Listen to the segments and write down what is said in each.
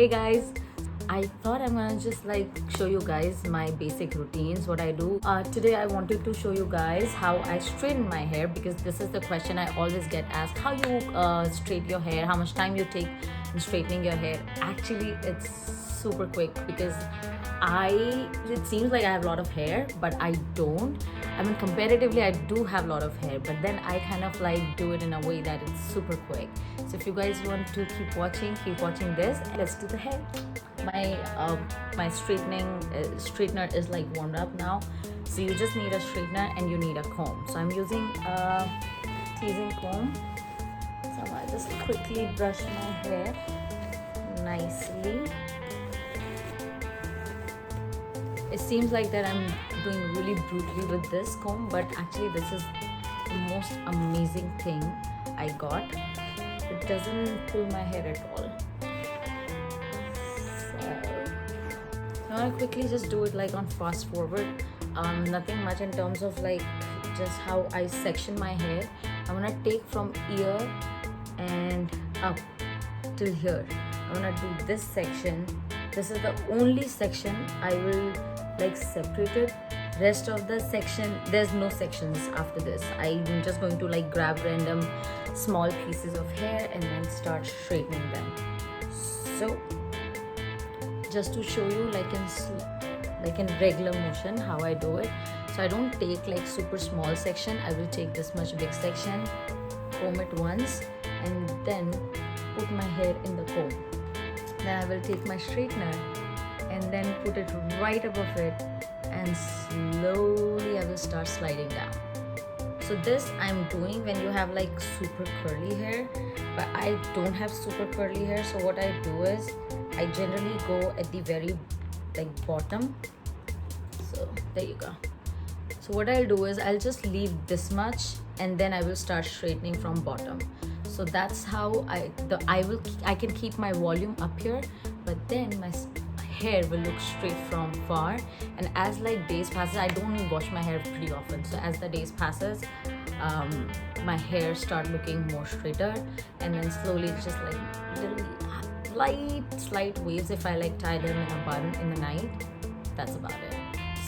Hey guys, I thought I'm gonna just like show you guys my basic routines, what I do. Today I wanted to show you guys how I straighten my hair, because this is the question I always get asked: how you straighten your hair, how much time you take in straightening your hair. Actually, it's super quick because it seems like I have a lot of hair, but I don't. I mean, comparatively I do have a lot of hair, but then I kind of like do it in a way that it's super quick. So if you guys want to keep watching this. Let's do the hair. My straightener is like warmed up now, so you just need a straightener and you need a comb. So I'm using a teasing comb. So I'm gonna just quickly brush my hair nicely. It seems like that I'm doing really brutally with this comb, but actually this is the most amazing thing I got. It doesn't pull my hair at all. So I want to quickly just do it like on fast forward. Nothing much in terms of like just how I section my hair. I'm gonna take from ear and up till here. I'm gonna do this section. This is the only section I will like separate it. Rest of the section, there's no sections after this. I'm just going to like grab random small pieces of hair and then start straightening them. So just to show you like in regular motion how I do it. So I don't take like super small section. I will take this much big section, comb it once, and then put my hair in the comb. Then I will take my straightener and then put it right above it, and slowly I will start sliding down. So this I'm doing when you have like super curly hair, but I don't have super curly hair. So what I do is I generally go at the very like bottom. So there you go. So what I'll do is I'll just leave this much and then I will start straightening from bottom. So that's how I can keep my volume up here, but then my hair will look straight from far. And as like days passes, I don't wash my hair pretty often, so as the days passes, my hair start looking more straighter, and then slowly just like little slight waves if I like tie them in a bun in the night. That's about it.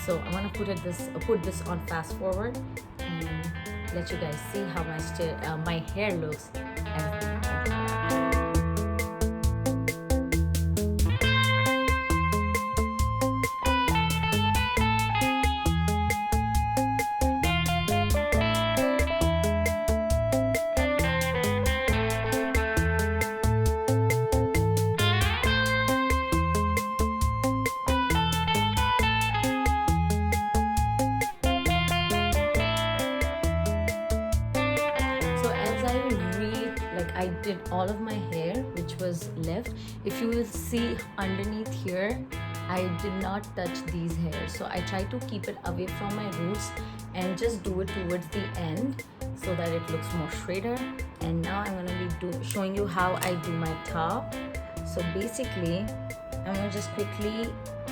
So I'm gonna put this on fast forward and let you guys see how my hair looks. I did all of my hair which was left. If you will see underneath here, I did not touch these hairs, so I try to keep it away from my roots and just do it towards the end so that it looks more straighter. And now I'm gonna be showing you how I do my top. So basically I'm gonna just quickly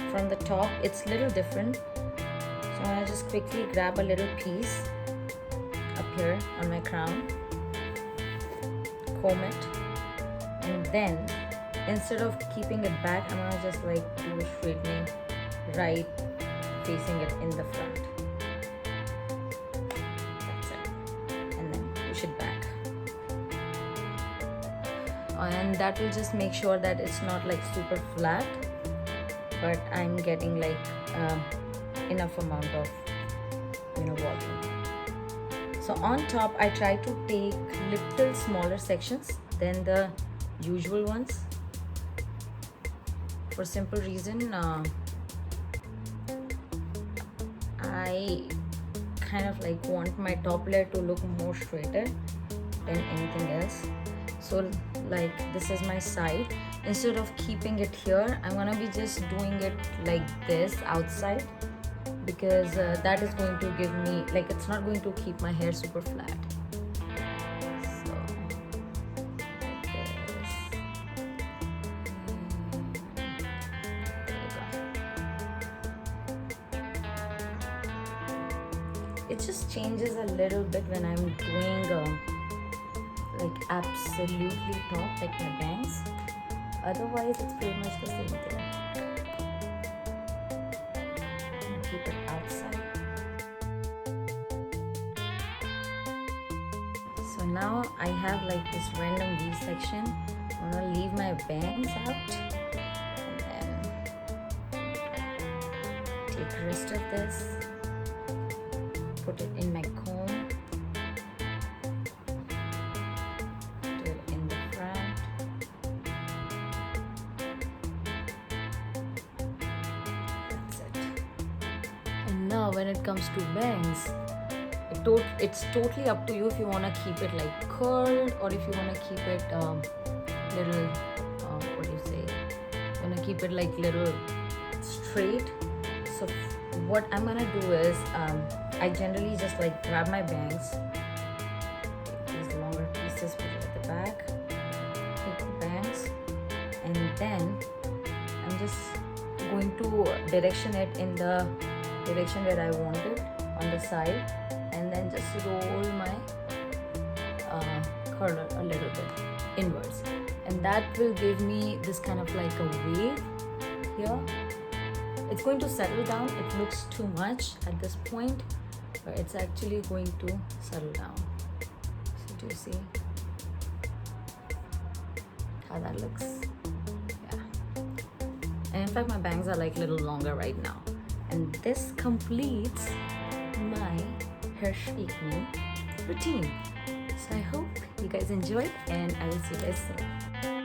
from the top, it's a little different, so I'm gonna just quickly grab a little piece up here on my crown, comb it, and then instead of keeping it back, I'm gonna just like do a straightening right facing it in the front. That's it. And then push it back. And that will just make sure that it's not like super flat, but I'm getting like enough amount of volume. So on top, I try to take little smaller sections than the usual ones. For simple reason, I kind of like want my top layer to look more straighter than anything else. So like this is my side. Instead of keeping it here, I'm gonna be just doing it like this outside, because that is going to give me like, it's not going to keep my hair super flat. So like this. It just changes a little bit when I'm doing like absolutely top, like my bangs. Otherwise, it's pretty much the same thing. And keep it outside. So now I have like this random V section. I'm gonna leave my bangs out and then take rest of this, put it in my comb, do it in the front. That's it. And now when it comes to bangs, it's totally up to you if you want to keep it like curled or if you want to keep it little what do you say, you want to keep it like little straight. So what I'm gonna do is I generally just like grab my bangs, take these longer pieces, put it at the back, take the bangs, and then I'm just going to direction it in the direction where I want it on the side, and then just roll my curler a little bit inwards, and that will give me this kind of like a wave here. It's going to settle down. It looks too much at this point, but it's actually going to settle down. So do you see how that looks? Yeah. And in fact, my bangs are like a little longer right now. And this completes my hair straightening routine. So I hope you guys enjoyed, and I will see you guys soon.